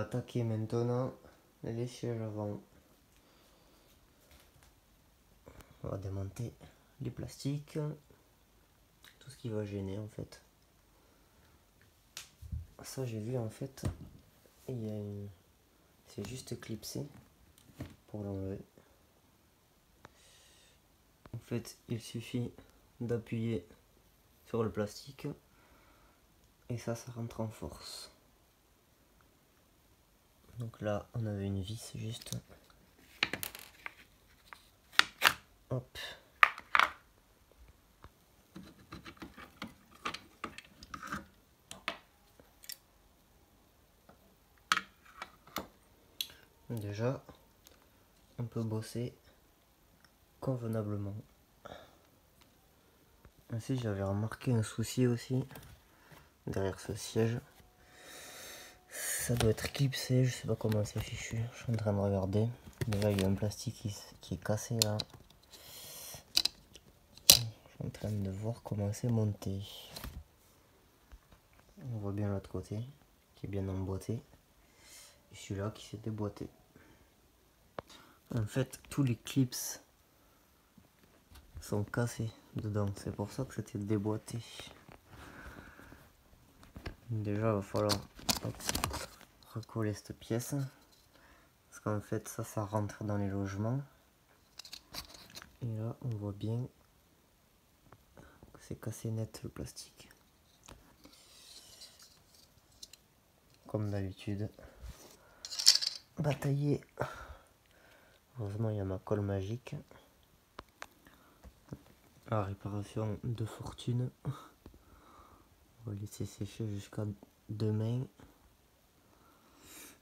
attaquer maintenant les sièges avant. On va démonter les plastiques, tout ce qui va gêner en fait. Ça j'ai vu en fait, c'est juste clipsé pour l'enlever. En fait il suffit d'appuyer sur le plastique et ça rentre en force. Donc là on avait une vis juste. Hop. Déjà on peut bosser convenablement. Ainsi j'avais remarqué un souci aussi derrière ce siège. Ça doit être clipsé, je sais pas comment c'est fichu, je suis en train de regarder. Déjà il y a un plastique qui est cassé là. Je suis en train de voir comment c'est monté. On voit bien l'autre côté qui est bien emboîté. Et celui-là qui s'est déboîté. En fait tous les clips sont cassés dedans, c'est pour ça que c'était déboîté. Déjà il va falloir recoller cette pièce. Parce qu'en fait ça rentre dans les logements. Et là on voit bien que c'est cassé net le plastique. Comme d'habitude. Batailler. Heureusement il y a ma colle magique. La réparation de fortune. On va laisser sécher jusqu'à demain.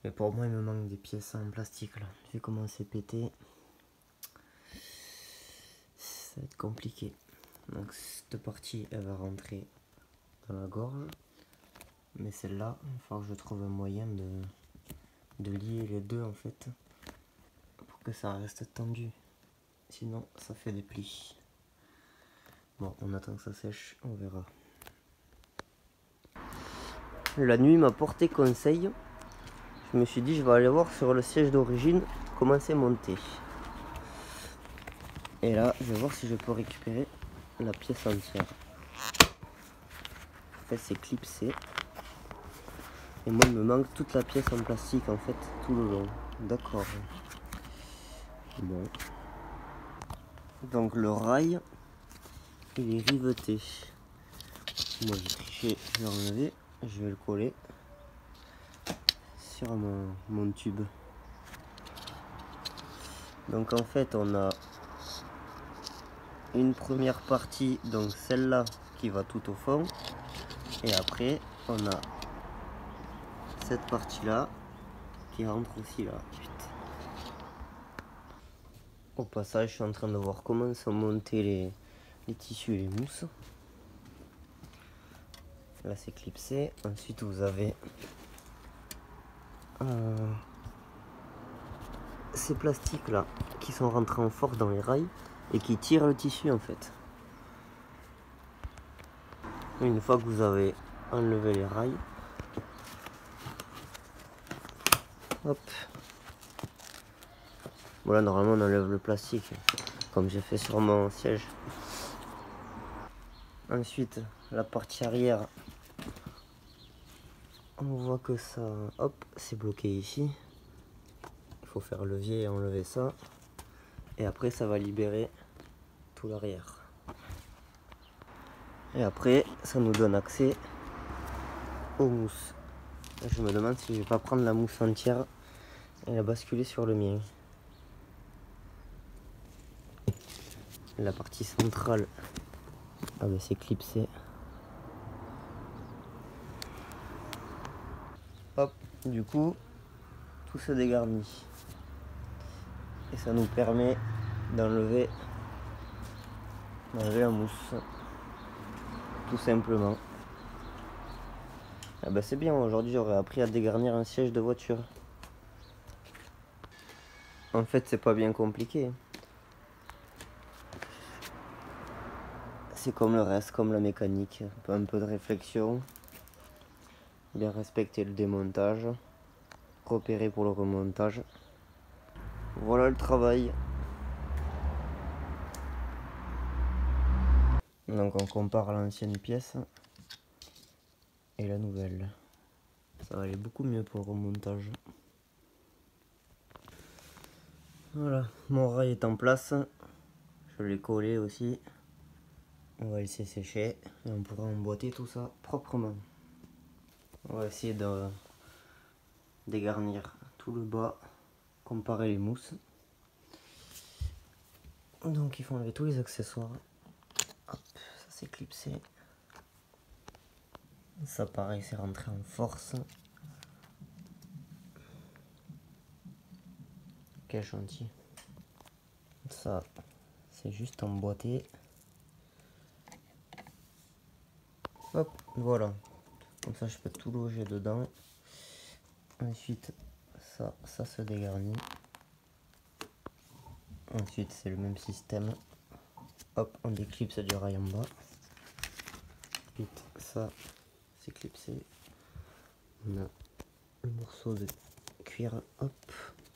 Mais pour moi il me manque des pièces en plastique là. Vu comment c'est pété. Ça va être compliqué. Donc cette partie elle va rentrer dans la gorge. Mais celle-là, il va falloir que je trouve un moyen de lier les deux en fait. Pour que ça reste tendu. Sinon ça fait des plis. Bon, on attend que ça sèche, on verra. La nuit m'a porté conseil. Je me suis dit je vais aller voir sur le siège d'origine comment c'est monté. Et là je vais voir si je peux récupérer la pièce entière. En fait c'est clipsé. Et moi il me manque toute la pièce en plastique en fait tout le long. D'accord. Bon. Donc le rail il est riveté. Moi j'ai triché, je vais enlever, je vais le coller sur mon tube. Donc en fait on a une première partie, donc celle-là qui va tout au fond. Et après on a cette partie-là qui rentre aussi là. Au passage je suis en train de voir comment sont montés les tissus et les mousses. Là c'est clipsé. Ensuite vous avez ces plastiques là qui sont rentrés en force dans les rails et qui tirent le tissu en fait. Une fois que vous avez enlevé les rails, hop, voilà, normalement on enlève le plastique comme j'ai fait sur mon siège. Ensuite la partie arrière, on voit que ça, hop, c'est bloqué ici. Il faut faire levier et enlever ça. Et après ça va libérer tout l'arrière. Et après ça nous donne accès aux mousses. Je me demande si je vais pas prendre la mousse entière et la basculer sur le mien. La partie centrale, ah ben c'est clipsé. Hop, du coup tout se dégarnit. Et ça nous permet d'enlever la mousse. Tout simplement. Ah ben c'est bien, aujourd'hui j'aurais appris à dégarnir un siège de voiture. En fait c'est pas bien compliqué. C'est comme le reste, comme la mécanique. Un peu de réflexion. Bien respecter le démontage. repérer pour le remontage. Voilà le travail. Donc on compare l'ancienne pièce et la nouvelle. Ça va aller beaucoup mieux pour le remontage. Voilà, mon rail est en place. Je l'ai collé aussi. On va laisser sécher et on pourra emboîter tout ça proprement. On va essayer de dégarnir tout le bas, comparer les mousses. Donc il faut enlever tous les accessoires. Hop, ça c'est clipsé. Ça pareil, c'est rentré en force. Quel chantier. Ça, c'est juste emboîté. Hop, voilà. Comme ça, je peux tout loger dedans. Ensuite, ça se dégarnit. Ensuite, c'est le même système. Hop, on déclipse du rail en bas. Ensuite, ça, c'est clipsé. On a le morceau de cuir, hop,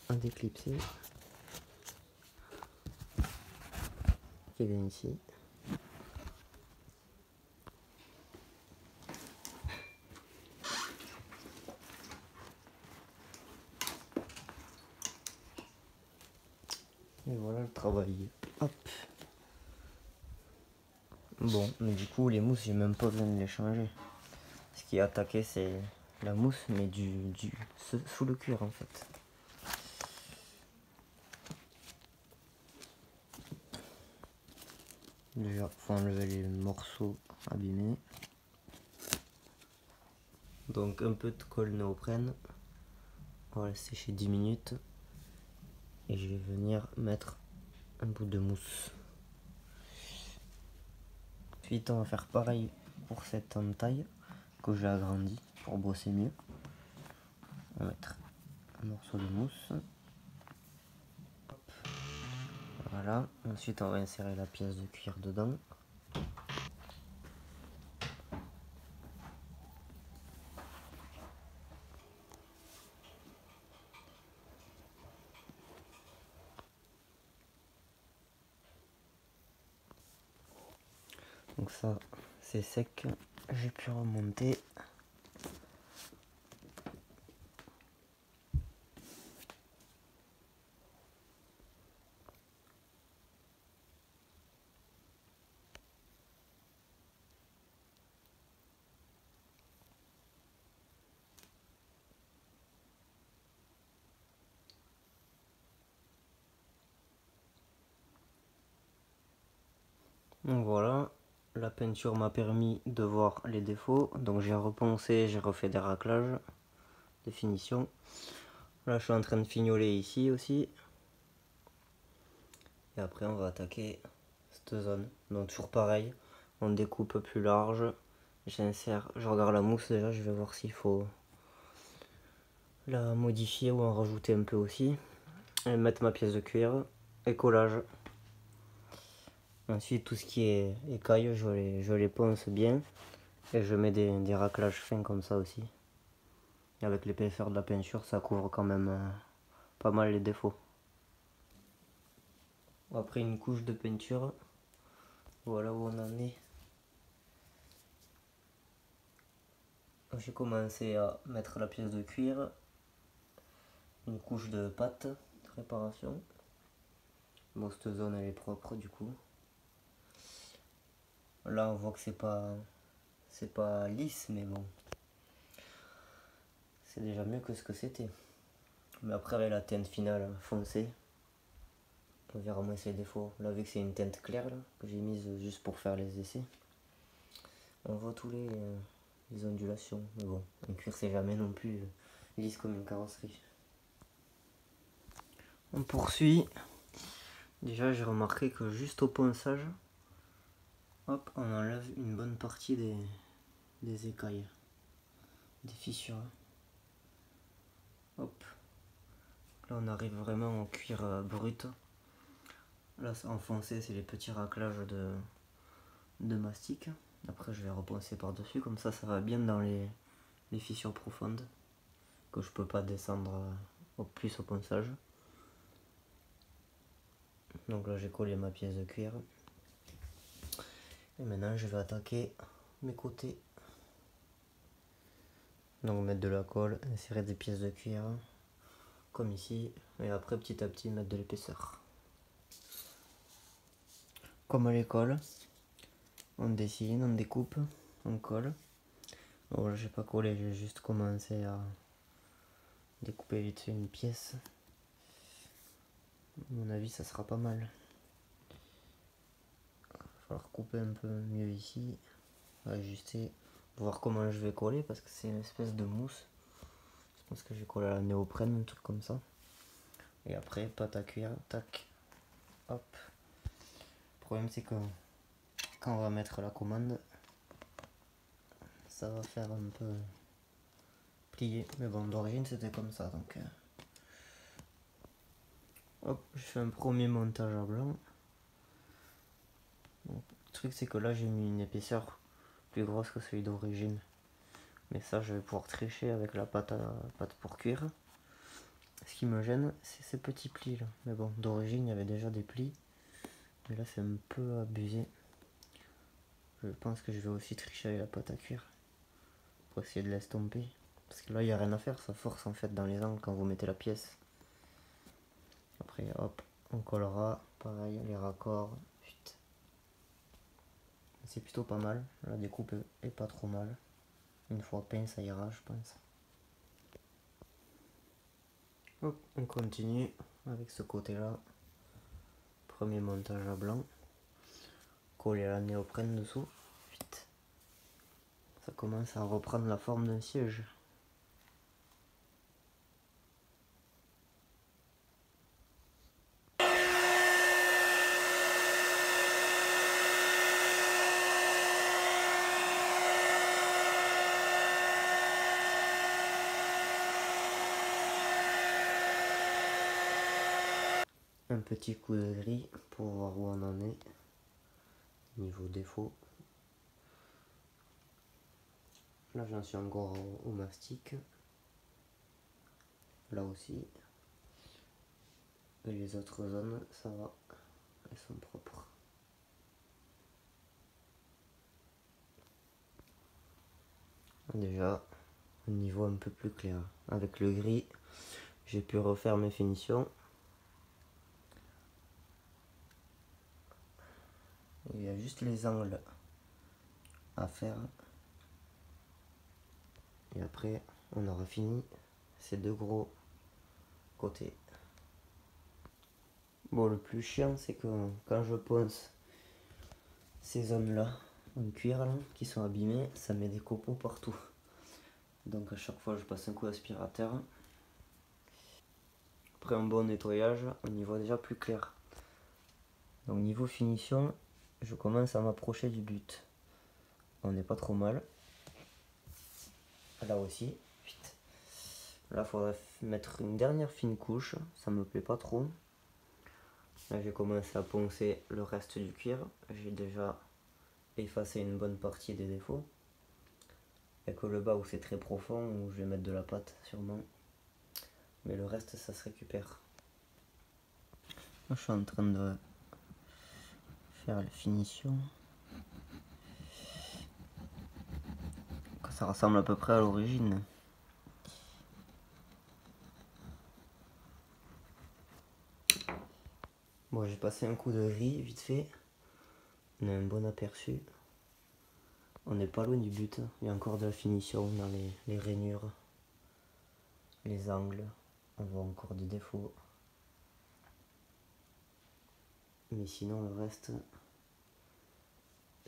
à déclipser. Qui vient ici. Et voilà le travail. Hop. Bon, mais du coup, les mousses, j'ai même pas besoin de les changer. Ce qui est attaqué, c'est la mousse, mais sous le cuir en fait. Déjà, faut enlever les morceaux abîmés. Donc un peu de colle néoprène. On va le sécher 10 minutes. Et je vais venir mettre un bout de mousse. Ensuite, on va faire pareil pour cette entaille que j'ai agrandie pour bosser mieux. On va mettre un morceau de mousse. Hop. Voilà. Ensuite, on va insérer la pièce de cuir dedans. Donc ça, c'est sec. J'ai pu remonter. Donc voilà, la peinture m'a permis de voir les défauts. Donc j'ai reponcé, j'ai refait des raclages, des finitions. Là je suis en train de fignoler ici aussi. Et après on va attaquer cette zone. Donc toujours pareil, on découpe plus large. J'insère, je regarde la mousse déjà, je vais voir s'il faut la modifier ou en rajouter un peu aussi. Et mettre ma pièce de cuir et collage. Ensuite tout ce qui est écailles, je les ponce bien. Et je mets des raclages fins comme ça aussi. Et avec l'épaisseur de la peinture, ça couvre quand même pas mal les défauts. Après une couche de peinture, voilà où on en est. J'ai commencé à mettre la pièce de cuir, une couche de pâte de réparation. Bon, cette zone elle est propre du coup. Là on voit que c'est pas lisse, mais bon, c'est déjà mieux que ce que c'était. Mais après avec la teinte finale foncée, on verra moins ses défauts. Là vu que c'est une teinte claire là, que j'ai mise juste pour faire les essais, on voit tous les ondulations. Mais bon, un cuir c'est jamais non plus lisse comme une carrosserie. On poursuit. Déjà j'ai remarqué que juste au ponçage, hop, on enlève une bonne partie des écailles, des fissures. Hop. Là on arrive vraiment au cuir brut. Là enfoncé c'est les petits raclages de mastic. Après je vais reponcer par dessus, comme ça va bien dans les fissures profondes. que je peux pas descendre au plus au ponçage. Donc là j'ai collé ma pièce de cuir. Et maintenant je vais attaquer mes côtés. Donc mettre de la colle, insérer des pièces de cuir, comme ici. Et après petit à petit mettre de l'épaisseur. Comme à l'école, on dessine, on découpe, on colle. Bon là j'ai pas collé, j'ai juste commencé à découper vite fait une pièce. À mon avis ça sera pas mal. Il va falloir couper un peu mieux ici, ajuster, voir comment je vais coller parce que c'est une espèce de mousse. Je pense que je vais coller à la néoprène, un truc comme ça. Et après pâte à cuire, tac, hop. Le problème c'est que quand on va mettre la commande, ça va faire un peu plier. Mais bon, d'origine c'était comme ça donc. Hop, je fais un premier montage à blanc. Donc, le truc c'est que là j'ai mis une épaisseur plus grosse que celui d'origine. Mais ça je vais pouvoir tricher avec la pâte pour cuire. Ce qui me gêne c'est ces petits plis là. Mais bon, d'origine il y avait déjà des plis. Mais là c'est un peu abusé. Je pense que je vais aussi tricher avec la pâte à cuire. Pour essayer de l'estomper. Parce que là il n'y a rien à faire, ça force en fait dans les angles quand vous mettez la pièce. Après hop, on collera, pareil les raccords. C'est plutôt pas mal, la découpe est pas trop mal. Une fois peint ça ira je pense. Hop, on continue avec ce côté là. Premier montage à blanc. Coller la néoprène dessous. Vite. Ça commence à reprendre la forme d'un siège. Un petit coup de gris pour voir où on en est. Niveau défaut. Là j'en suis encore au mastic. Là aussi. Et les autres zones, ça va. Elles sont propres. Déjà, un niveau un peu plus clair. Avec le gris, j'ai pu refaire mes finitions. Il y a juste les angles à faire. Et après, on aura fini ces deux gros côtés. Bon, le plus chiant, c'est que quand je ponce ces zones-là, en cuir, là, qui sont abîmées, ça met des copeaux partout. Donc à chaque fois, je passe un coup d'aspirateur. Après un bon nettoyage, on y voit déjà plus clair. Donc niveau finition, je commence à m'approcher du but. On n'est pas trop mal. Là aussi. Là, il faudrait mettre une dernière fine couche. Ça me plaît pas trop. Là, j'ai commencé à poncer le reste du cuir. J'ai déjà effacé une bonne partie des défauts. Il n'y a que le bas où c'est très profond, où je vais mettre de la pâte sûrement. Mais le reste, ça se récupère. Là, je suis en train de faire la finition. Ça ressemble à peu près à l'origine. Bon, j'ai passé un coup de riz vite fait. On a un bon aperçu. On n'est pas loin du but. Il y a encore de la finition dans les rainures, les angles. On voit encore des défauts. Mais sinon, le reste,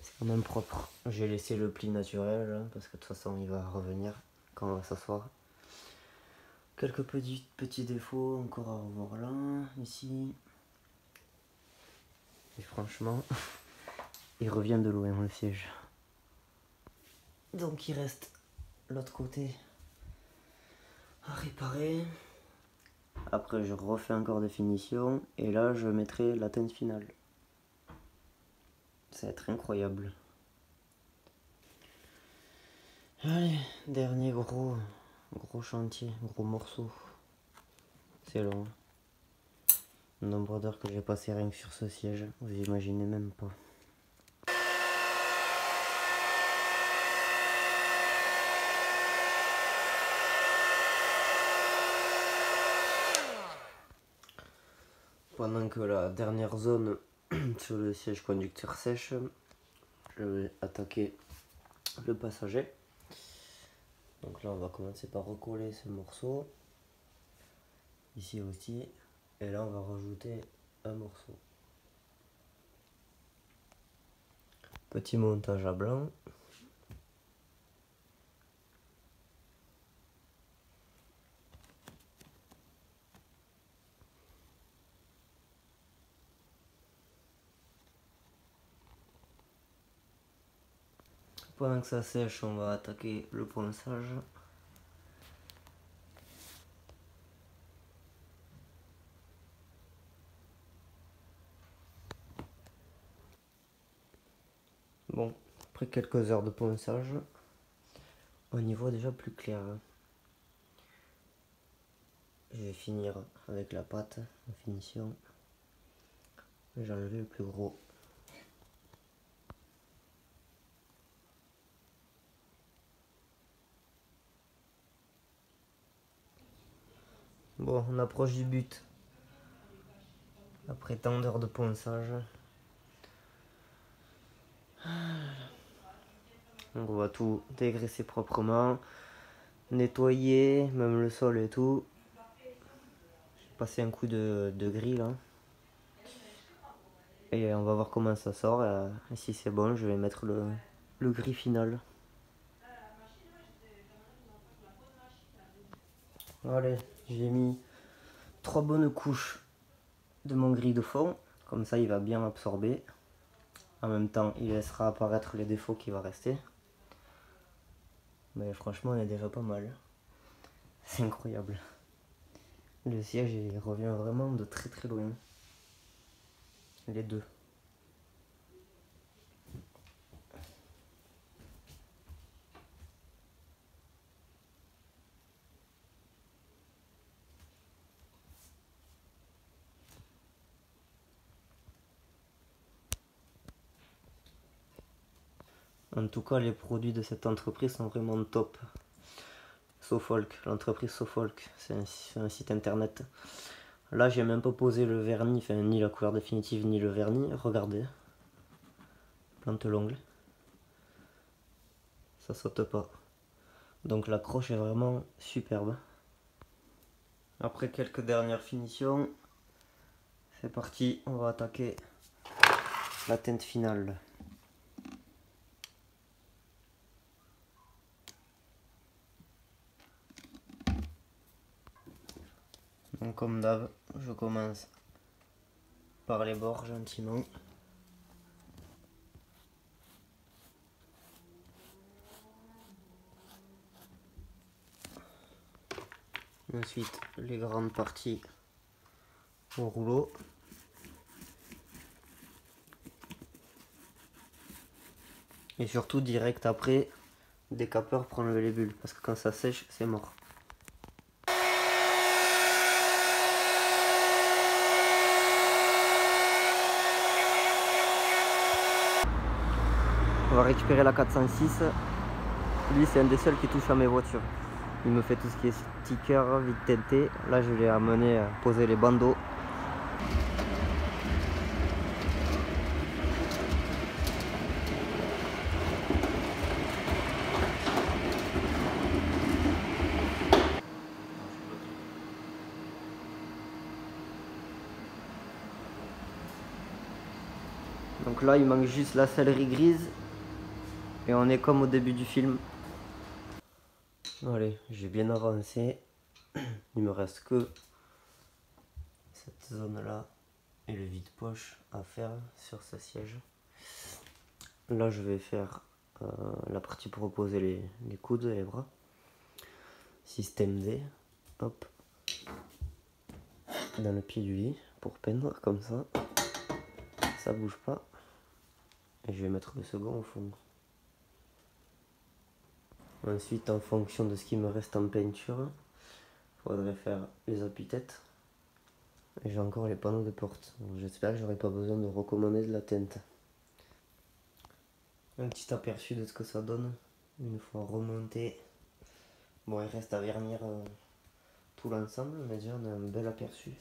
c'est quand même propre. J'ai laissé le pli naturel parce que de toute façon, il va revenir quand on va s'asseoir. Quelques petits défauts encore à revoir là, ici. Et franchement, il revient de loin le siège. Donc il reste l'autre côté à réparer. Après je refais encore des finitions et là je mettrai la teinte finale. Ça va être incroyable. Allez, dernier gros Gros chantier, gros morceau. C'est long. Le nombre d'heures que j'ai passé rien que sur ce siège, vous imaginez même pas. Pendant que la dernière zone sur le siège conducteur sèche, je vais attaquer le passager. Donc là on va commencer par recoller ce morceau. Ici aussi. Et là on va rajouter un morceau. Petit montage à blanc. Pendant que ça sèche, on va attaquer le ponçage. Bon, après quelques heures de ponçage, on y voit déjà plus clair. Je vais finir avec la pâte en finition. J'ai enlevé le plus gros. Bon, on approche du but. Après tant d'heures de ponçage. Donc on va tout dégraisser proprement. Nettoyer, même le sol et tout. J'ai passé un coup de gris là. Et on va voir comment ça sort. Et si c'est bon, je vais mettre le gris final. Allez, j'ai mis 3 bonnes couches de mon gris de fond. Comme ça, il va bien absorber. En même temps, il laissera apparaître les défauts qui vont rester. Mais franchement, il est déjà pas mal. C'est incroyable. Le siège, il revient vraiment de très très loin. Les deux. En tout cas, les produits de cette entreprise sont vraiment top. Sofolk, l'entreprise Sofolk, c'est un site internet. Là, j'ai même pas posé le vernis, enfin, ni la couleur définitive, ni le vernis. Regardez. Plante l'ongle. Ça saute pas. Donc la croche est vraiment superbe. Après quelques dernières finitions, c'est parti, on va attaquer la teinte finale. Donc comme d'hab, je commence par les bords gentiment. Ensuite les grandes parties au rouleau. Et surtout direct après, décapeur pour enlever les bulles, parce que quand ça sèche, c'est mort. On va récupérer la 406. Lui, c'est un des seuls qui touche à mes voitures. Il me fait tout ce qui est sticker, vite teinté. Là, je l'ai amené à poser les bandeaux. Donc là, il manque juste la sellerie grise. Et on est comme au début du film. Allez, j'ai bien avancé. Il me reste que cette zone là et le vide-poche à faire sur ce siège. Là, je vais faire la partie pour reposer les coudes et les bras. Système D. Hop. Dans le pied du lit pour peindre comme ça. Ça bouge pas. Et je vais mettre le second au fond. Ensuite, en fonction de ce qui me reste en peinture, il faudrait faire les appuis-têtes. Et j'ai encore les panneaux de porte. J'espère que j'aurai pas besoin de recommander de la teinte. Un petit aperçu de ce que ça donne une fois remonté. Bon, il reste à vernir tout l'ensemble, mais déjà on a un bel aperçu.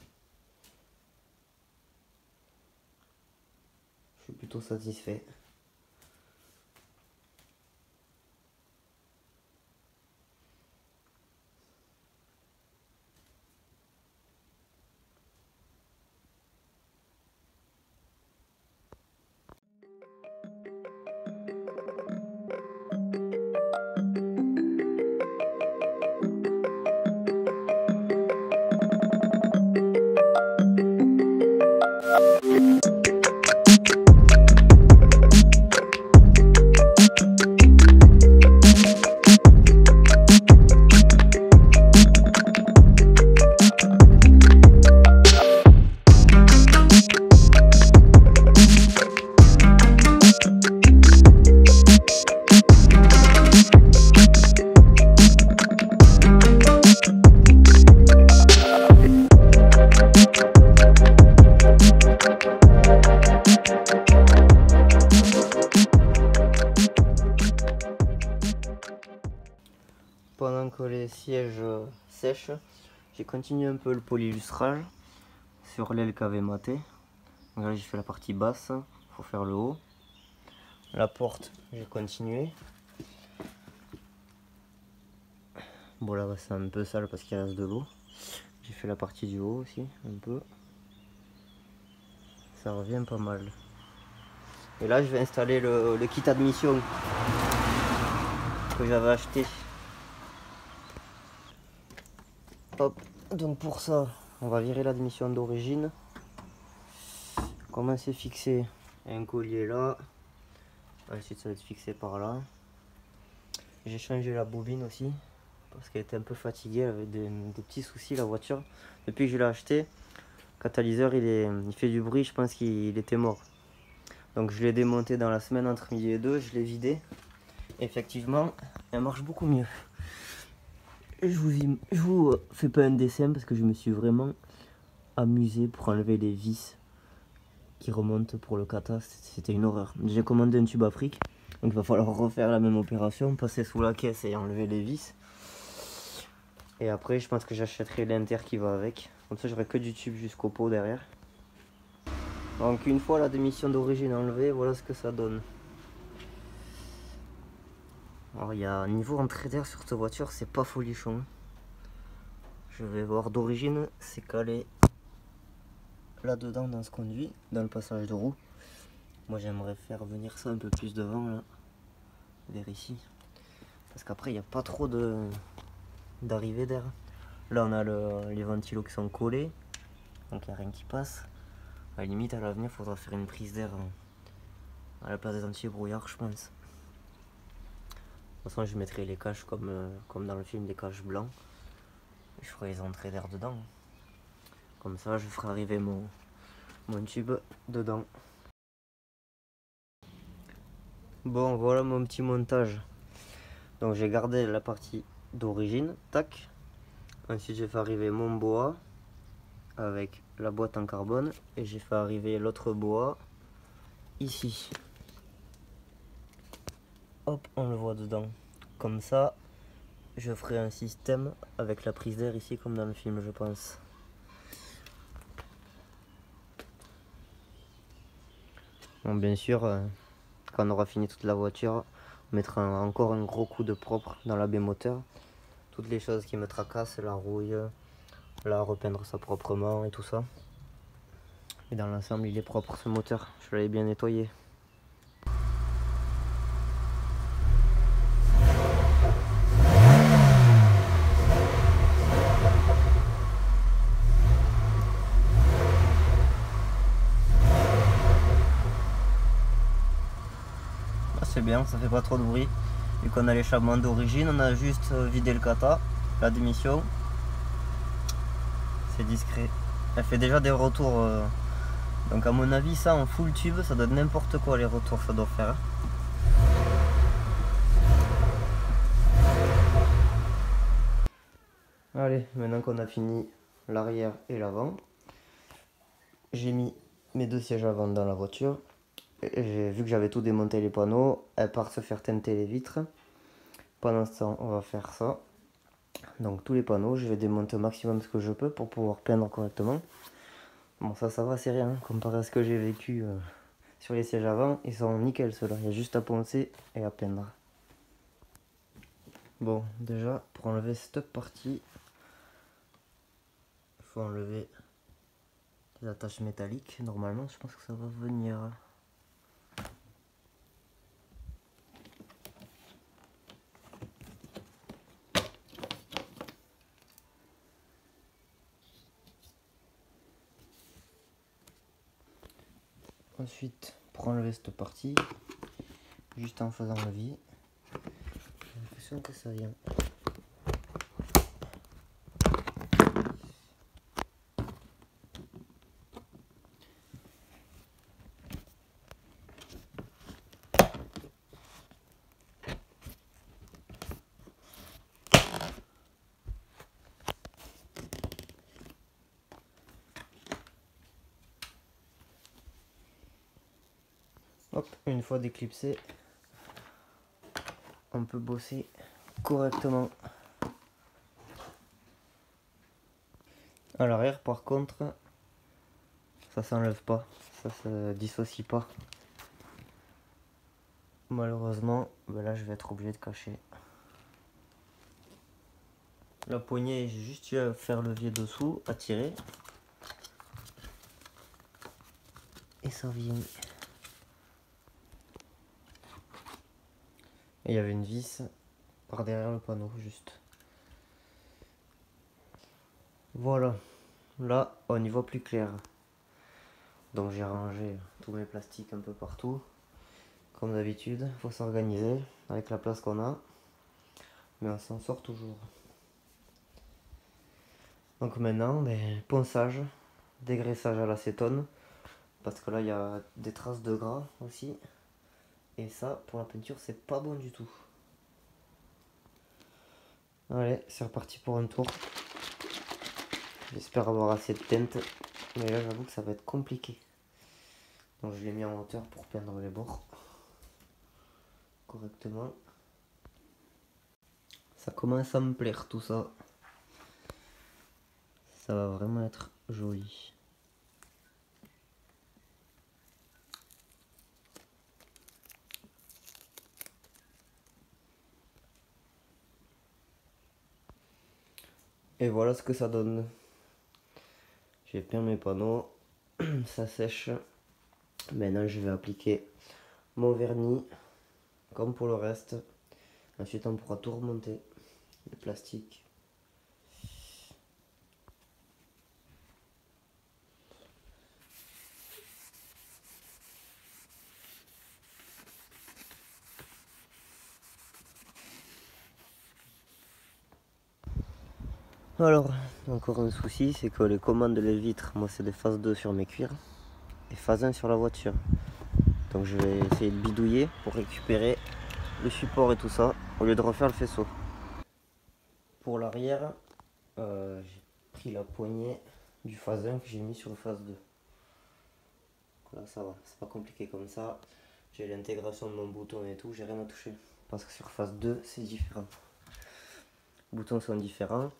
Je suis plutôt satisfait. Pendant que les sièges sèchent, j'ai continué un peu le polylustrage sur l'aile qu'avait maté. Donc là j'ai fait la partie basse, il faut faire le haut. La porte, j'ai continué. Bon là c'est un peu sale parce qu'il reste de l'eau. J'ai fait la partie du haut aussi, un peu. Ça revient pas mal. Et là je vais installer le kit admission que j'avais acheté. Hop, donc pour ça, on va virer l'admission d'origine. Comment c'est fixé? Un collier là. Ensuite ça va être fixé par là. J'ai changé la bobine aussi parce qu'elle était un peu fatiguée, elle avait des petits soucis la voiture. Depuis que je l'ai acheté, le catalyseur il fait du bruit, je pense qu'il était mort. Donc je l'ai démonté dans la semaine entre midi et 2, je l'ai vidé. Effectivement, elle marche beaucoup mieux. Je vous fais pas un dessin parce que je me suis vraiment amusé pour enlever les vis qui remontent pour le kata. C'était une horreur. J'ai commandé un tube Afrique, donc il va falloir refaire la même opération, passer sous la caisse et enlever les vis. Et après je pense que j'achèterai l'inter qui va avec. Comme ça j'aurai que du tube jusqu'au pot derrière. Donc une fois la démission d'origine enlevée, voilà ce que ça donne. Alors il y a un niveau entrée d'air sur cette voiture, c'est pas folichon. Je vais voir d'origine, c'est calé là-dedans dans ce conduit, dans le passage de roue. Moi j'aimerais faire venir ça un peu plus devant là, vers ici. Parce qu'après il n'y a pas trop d'arrivée d'air. Là on a les ventilos qui sont collés, donc il n'y a rien qui passe. À la limite à l'avenir il faudra faire une prise d'air à la place des anti-brouillard je pense. De toute façon, je mettrai les caches comme dans le film, des caches blancs. Je ferai les entrées d'air dedans. Comme ça, je ferai arriver mon tube dedans. Bon, voilà mon petit montage. Donc, j'ai gardé la partie d'origine. Tac. Ensuite, j'ai fait arriver mon bois avec la boîte en carbone. Et j'ai fait arriver l'autre bois ici. Hop, on le voit dedans. Comme ça, je ferai un système avec la prise d'air ici comme dans le film, je pense. Bon, bien sûr, quand on aura fini toute la voiture, on mettra encore un gros coup de propre dans l'AB moteur. Toutes les choses qui me tracassent, la rouille, là, repeindre ça proprement et tout ça. Et dans l'ensemble, il est propre ce moteur, je l'avais bien nettoyé. C'est bien, ça fait pas trop de bruit. Vu qu'on a l'échappement d'origine, on a juste vidé le kata, la démission. C'est discret. Elle fait déjà des retours. Donc à mon avis, ça en full tube, ça donne n'importe quoi les retours ça doit faire. Allez, maintenant qu'on a fini l'arrière et l'avant, j'ai mis mes deux sièges avant dans la voiture. J'ai vu que j'avais tout démonté les panneaux, elles partent se faire teinter les vitres. Pendant ce temps, on va faire ça. Donc tous les panneaux, je vais démonter au maximum ce que je peux pour pouvoir peindre correctement. Bon, ça va, c'est rien, comparé à ce que j'ai vécu sur les sièges avant, ils sont nickel ceux-là, il y a juste à poncer et à peindre. Bon, déjà, pour enlever cette partie, il faut enlever les attaches métalliques. Normalement, je pense que ça va venir. Ensuite, pour enlever cette partie, juste en faisant le vis, j'ai l'impression que ça vient. Hop, une fois déclipsé, on peut bosser correctement. À l'arrière, par contre, ça s'enlève pas, ça se dissocie pas. Malheureusement, ben là je vais être obligé de cacher. La poignée, j'ai juste eu à faire levier dessous, à tirer. Et ça vient. Et il y avait une vis par derrière le panneau, juste. Voilà, là on y voit plus clair. Donc j'ai rangé tous mes plastiques un peu partout. Comme d'habitude, il faut s'organiser avec la place qu'on a. Mais on s'en sort toujours. Donc maintenant, ben, ponçage, dégraissage à l'acétone. Parce que là il y a des traces de gras aussi. Et ça, pour la peinture, c'est pas bon du tout. Allez, c'est reparti pour un tour. J'espère avoir assez de teinte. Mais là, j'avoue que ça va être compliqué. Donc je l'ai mis en hauteur pour peindre les bords correctement. Ça commence à me plaire tout ça. Ça va vraiment être joli. Et voilà ce que ça donne. J'ai peint mes panneaux. Ça sèche. Maintenant je vais appliquer mon vernis. Comme pour le reste. Ensuite on pourra tout remonter. Le plastique. Alors, encore un souci, c'est que les commandes les vitres, moi c'est des phases 2 sur mes cuirs et phase 1 sur la voiture. Donc je vais essayer de bidouiller pour récupérer le support et tout ça, au lieu de refaire le faisceau. Pour l'arrière, j'ai pris la poignée du phase 1 que j'ai mis sur le phase 2. Là ça va, c'est pas compliqué comme ça. J'ai l'intégration de mon bouton et tout, j'ai rien à toucher. Parce que sur phase 2, c'est différent. Les boutons sont différents.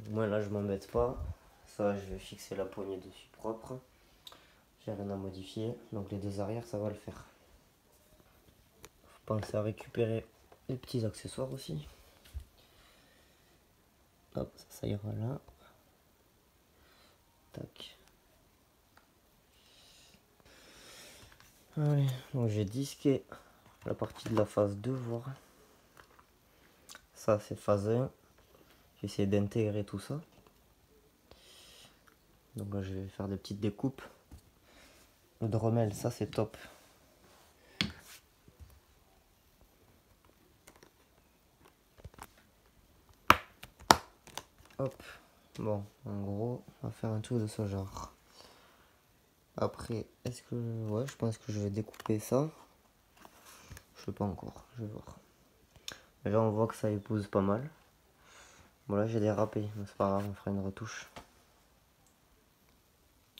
Moi là je m'embête pas. Ça je vais fixer la poignée dessus propre. J'ai rien à modifier. Donc les deux arrières ça va le faire. Faut penser à récupérer les petits accessoires aussi. Hop, ça ira là. Tac. Allez, donc j'ai disqué la partie de la phase 2, voir. Ça c'est phase 1. J'ai essayé d'intégrer tout ça. Donc là je vais faire des petites découpes. Le Dremel, ça c'est top. Hop. Bon, en gros, on va faire un truc de ce genre. Après, est-ce que... Ouais, je pense que je vais découper ça. Je sais pas encore, je vais voir. Mais là, on voit que ça épouse pas mal. Bon là j'ai dérapé, mais c'est pas grave, on fera une retouche.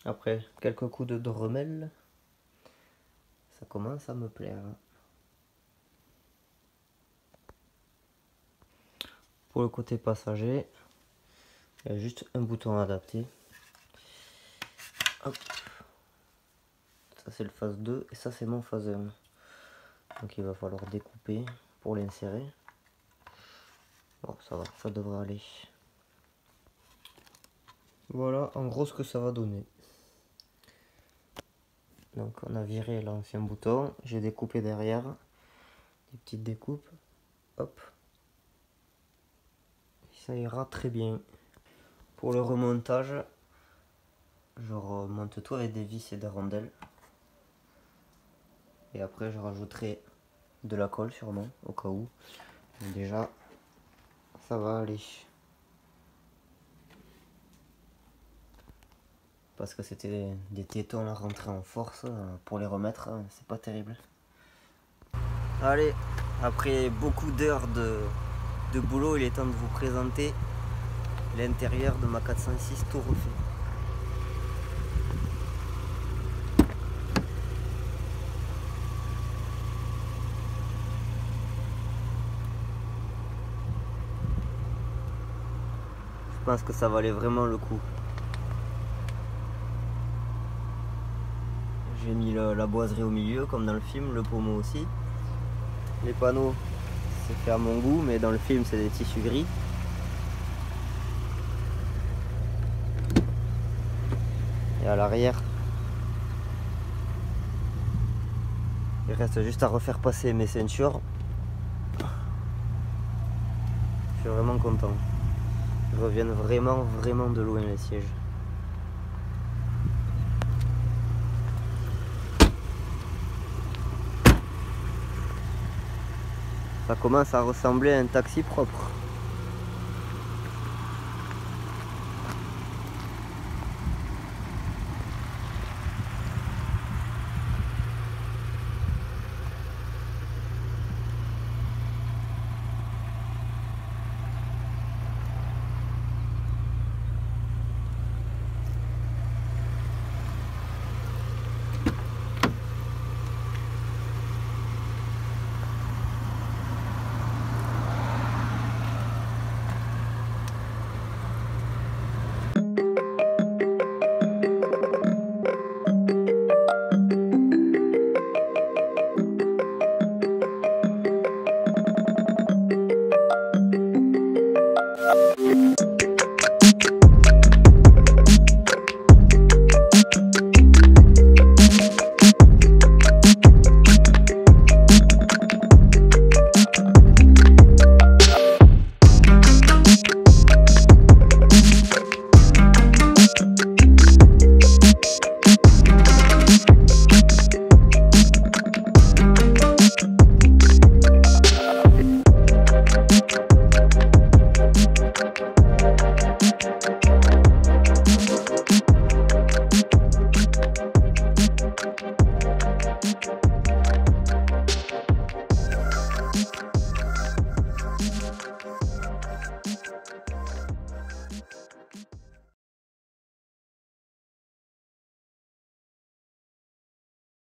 Après quelques coups de Dremel, ça commence à me plaire. Pour le côté passager, il y a juste un bouton adapté. Hop. Ça c'est le phase 2 et ça c'est mon phase 1. Donc il va falloir découper pour l'insérer. Bon ça va, ça devrait aller. Voilà en gros ce que ça va donner. Donc on a viré l'ancien bouton, j'ai découpé derrière, des petites découpes, hop. Ça ira très bien. Pour le remontage, je remonte tout avec des vis et des rondelles. Et après je rajouterai de la colle sûrement, au cas où. Mais déjà, ça va aller. Parce que c'était des tétons à rentrer en force, pour les remettre, c'est pas terrible. Allez, après beaucoup d'heures de boulot, il est temps de vous présenter l'intérieur de ma 406 tout refait. Je pense que ça valait vraiment le coup. J'ai mis la boiserie au milieu comme dans le film, le pommeau aussi. Les panneaux, c'est fait à mon goût, mais dans le film c'est des tissus gris. Et à l'arrière, il reste juste à refaire passer mes ceintures. Je suis vraiment content. Ils reviennent vraiment de loin les sièges. Ça commence à ressembler à un taxi propre.